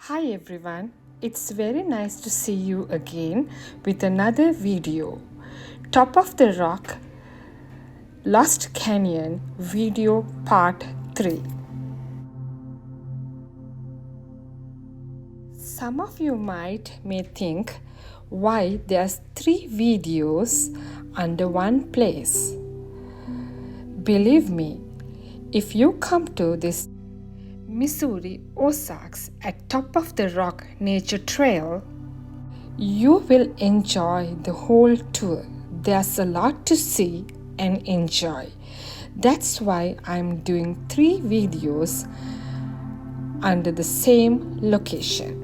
Hi everyone, it's very nice to see you again with another video. Top of the Rock Lost Canyon video part 3. Some of you may think why there's 3 videos under one place. Believe me, if you come to this Missouri Ozarks at Top of the Rock Nature Trail, you will enjoy the whole tour. There's a lot to see and enjoy. That's why I'm doing 3 videos under the same location.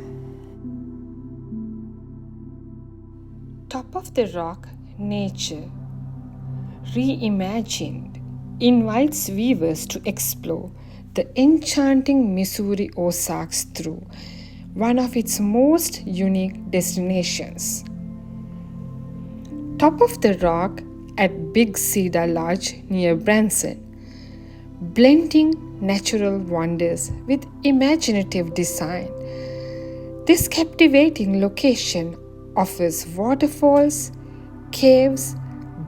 Top of the Rock Nature Reimagined invites viewers to explore the enchanting Missouri Ozarks through one of its most unique destinations. Top of the Rock at Big Cedar Lodge near Branson, blending natural wonders with imaginative design. This captivating location offers waterfalls, caves,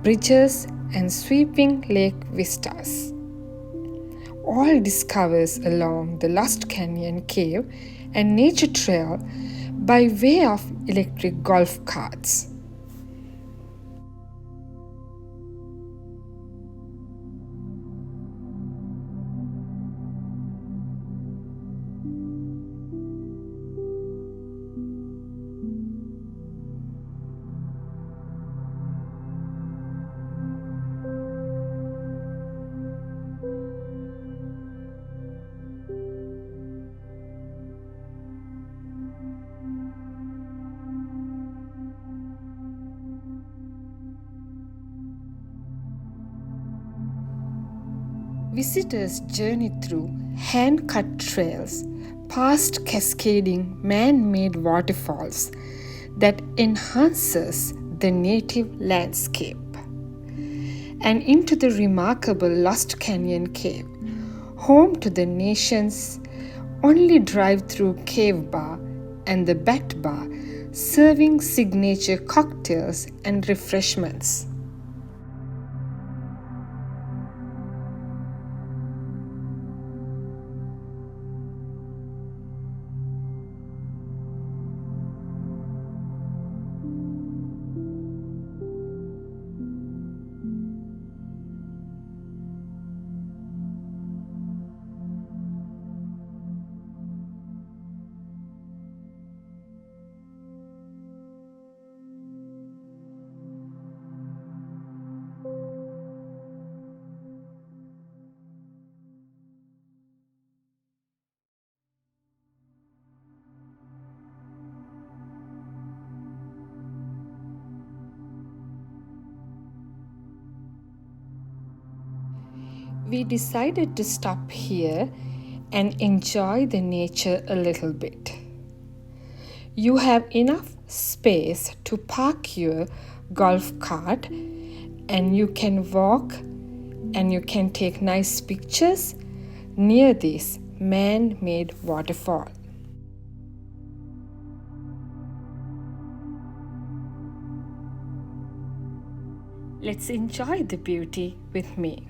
bridges, and sweeping lake vistas. All discovered along the Lost Canyon Cave and Nature Trail by way of electric golf carts. Visitors journey through hand-cut trails past cascading man-made waterfalls that enhances the native landscape, and into the remarkable Lost Canyon Cave, home to the nation's only drive-through cave bar and the Bat Bar, serving signature cocktails and refreshments. We decided to stop here and enjoy the nature a little bit. You have enough space to park your golf cart, and you can walk and you can take nice pictures near this man-made waterfall. Let's enjoy the beauty with me.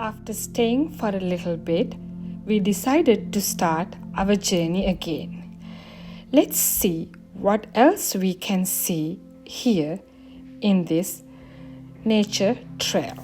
After staying for a little bit, we decided to start our journey again. Let's see what else we can see here in this nature trail.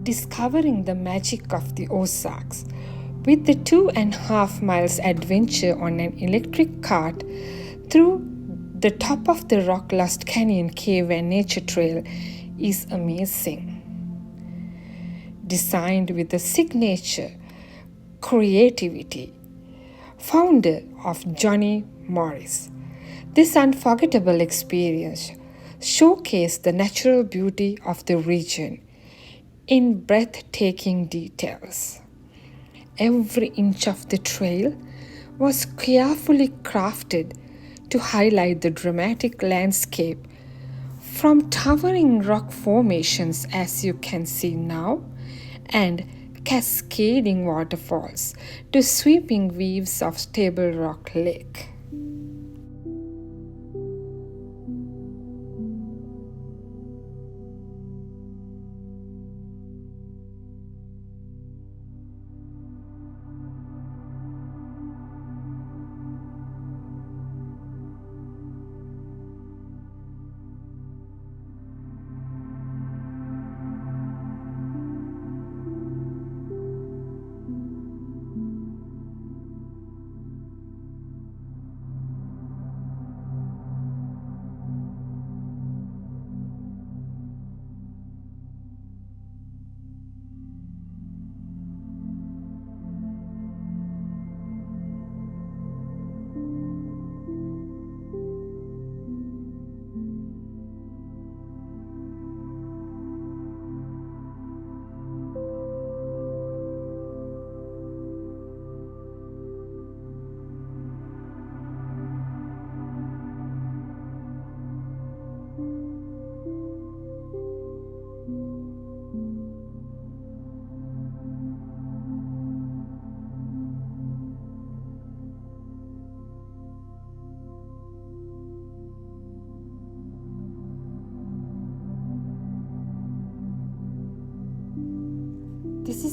Discovering the magic of the Ozarks with the 2.5 miles adventure on an electric cart through the top of the Rock Lost Canyon Cave and Nature Trail is amazing. Designed with the signature creativity, founder of Johnny Morris, this unforgettable experience showcased the natural beauty of the region in breathtaking details. Every inch of the trail was carefully crafted to highlight the dramatic landscape from towering rock formations, as you can see now, and cascading waterfalls to sweeping waves of Stable Rock Lake.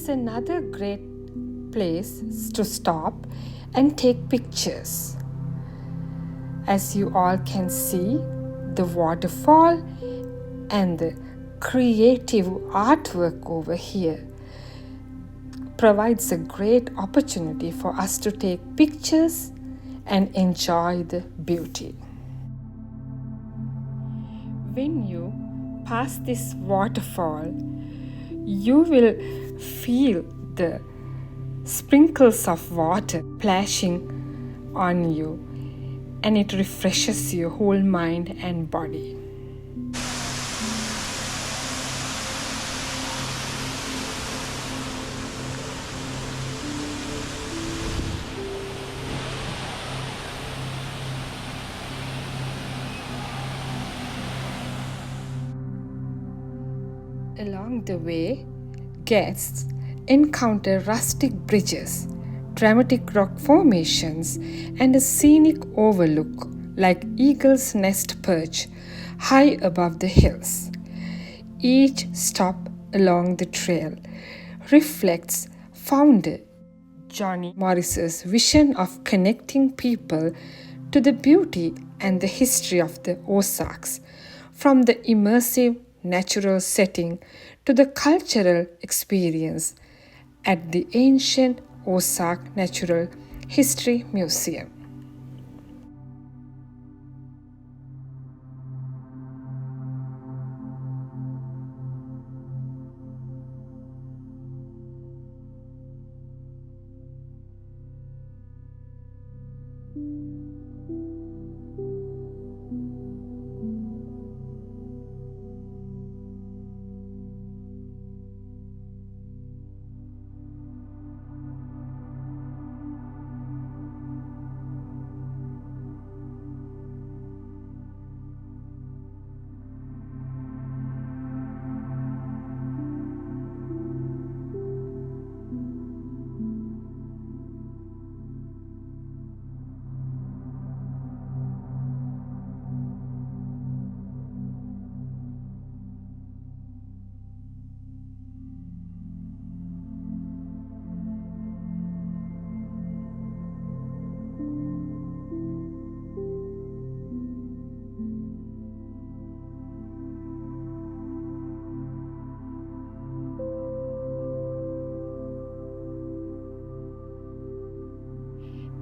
is another great place to stop and take pictures. As you all can see, the waterfall and the creative artwork over here provides a great opportunity for us to take pictures and enjoy the beauty. When you pass this waterfall, you will feel the sprinkles of water splashing on you, and it refreshes your whole mind and body. Along the way, guests encounter rustic bridges, dramatic rock formations, and a scenic overlook like Eagle's Nest perch high above the hills. Each stop along the trail reflects founder Johnny Morris's vision of connecting people to the beauty and the history of the Ozarks, from the immersive natural setting to the cultural experience at the ancient Ozark Natural History Museum.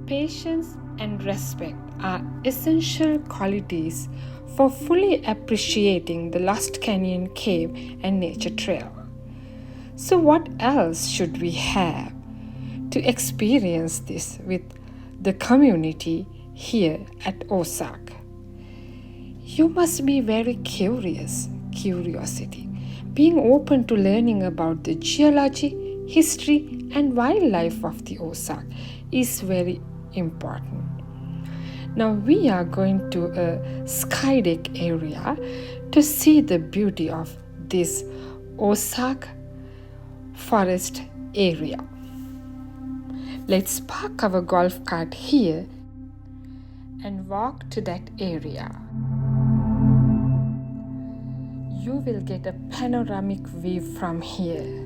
Patience and respect are essential qualities for fully appreciating the Lost Canyon Cave and Nature Trail. So, what else should we have to experience this with the community here at Ozark? You must be very curiosity, being open to learning about the geology, history, and wildlife of the Ozark is very important. Now we are going to a skydeck area to see the beauty of this Ozark forest area. Let's park our golf cart here and walk to that area. You will get a panoramic view from here.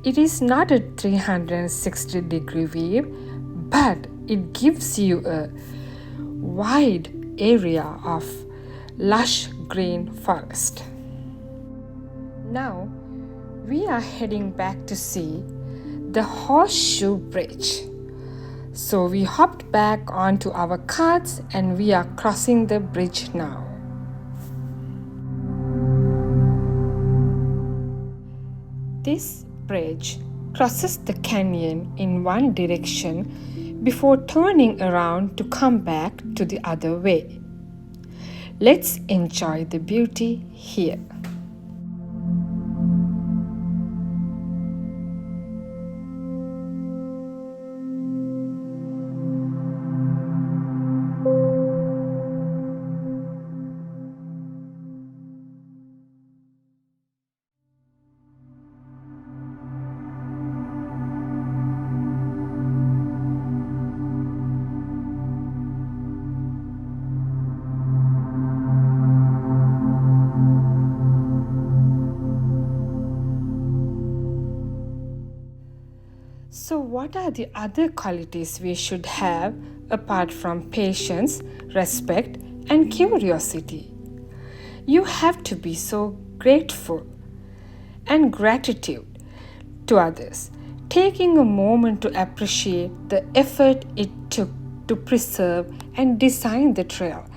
It is not a 360-degree view, but it gives you a wide area of lush green forest. Now we are heading back to see the Horseshoe Bridge. So we hopped back onto our carts and we are crossing the bridge now. This bridge crosses the canyon in one direction before turning around to come back to the other way. Let's enjoy the beauty here. So, what are the other qualities we should have apart from patience, respect, and curiosity? You have to be so grateful and gratitude to others, taking a moment to appreciate the effort it took to preserve and design the trail,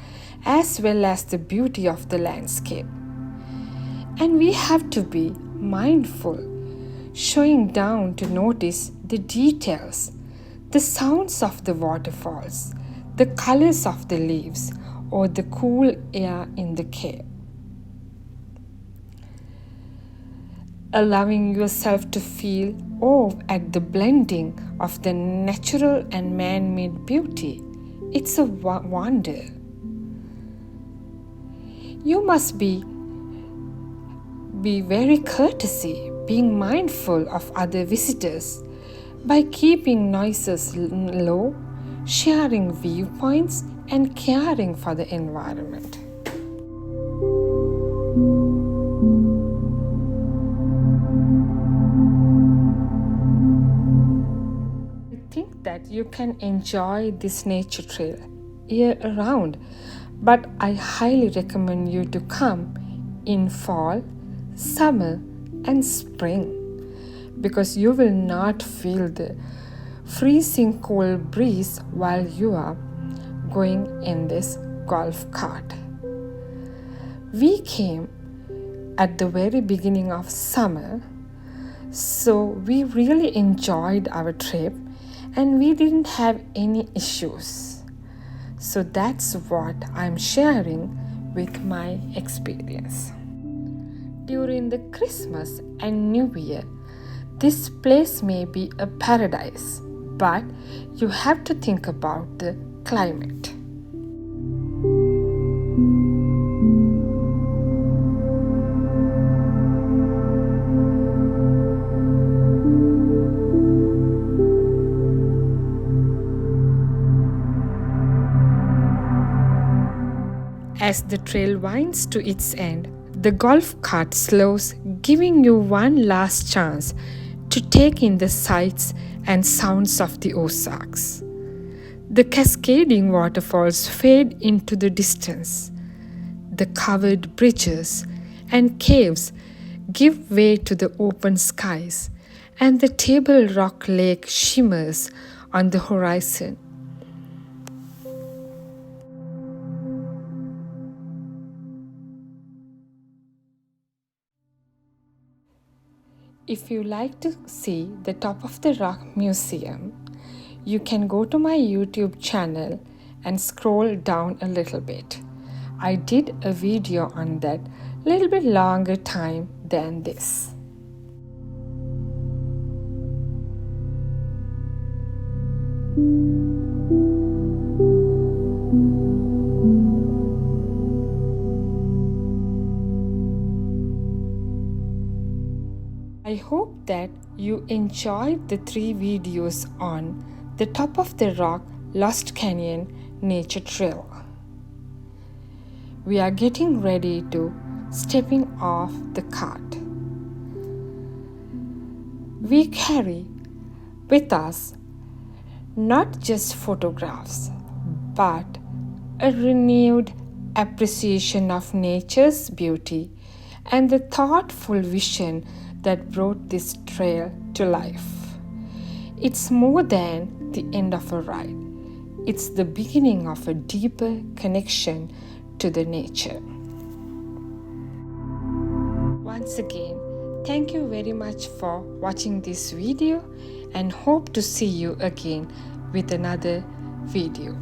as well as the beauty of the landscape. And we have to be mindful, showing down to notice the details, the sounds of the waterfalls, the colors of the leaves, or the cool air in the cave. Allowing yourself to feel awe at the blending of the natural and man-made beauty. It's a wonder. You must be very courteous, being mindful of other visitors by keeping noises low, sharing viewpoints, and caring for the environment. I think that you can enjoy this nature trail year round, but I highly recommend you to come in fall, summer, and spring, because you will not feel the freezing cold breeze while you are going in this golf cart. We came at the very beginning of summer, so we really enjoyed our trip and we didn't have any issues. So that's what I'm sharing with my experience. During the Christmas and New Year, this place may be a paradise, but you have to think about the climate. As the trail winds to its end, the golf cart slows, giving you one last chance to take in the sights and sounds of the Ozarks. The cascading waterfalls fade into the distance. The covered bridges and caves give way to the open skies, and the Table Rock Lake shimmers on the horizon. If you like to see the Top of the Rock Museum, you can go to my YouTube channel and scroll down a little bit. I did a video on that a little bit longer time than this. I hope that you enjoyed the 3 videos on the Top of the Rock Lost Canyon Nature Trail. We are getting ready to stepping off the cart. We carry with us not just photographs, but a renewed appreciation of nature's beauty and the thoughtful vision that brought this trail to life. It's more than the end of a ride. It's the beginning of a deeper connection to the nature. Once again, thank you very much for watching this video and hope to see you again with another video.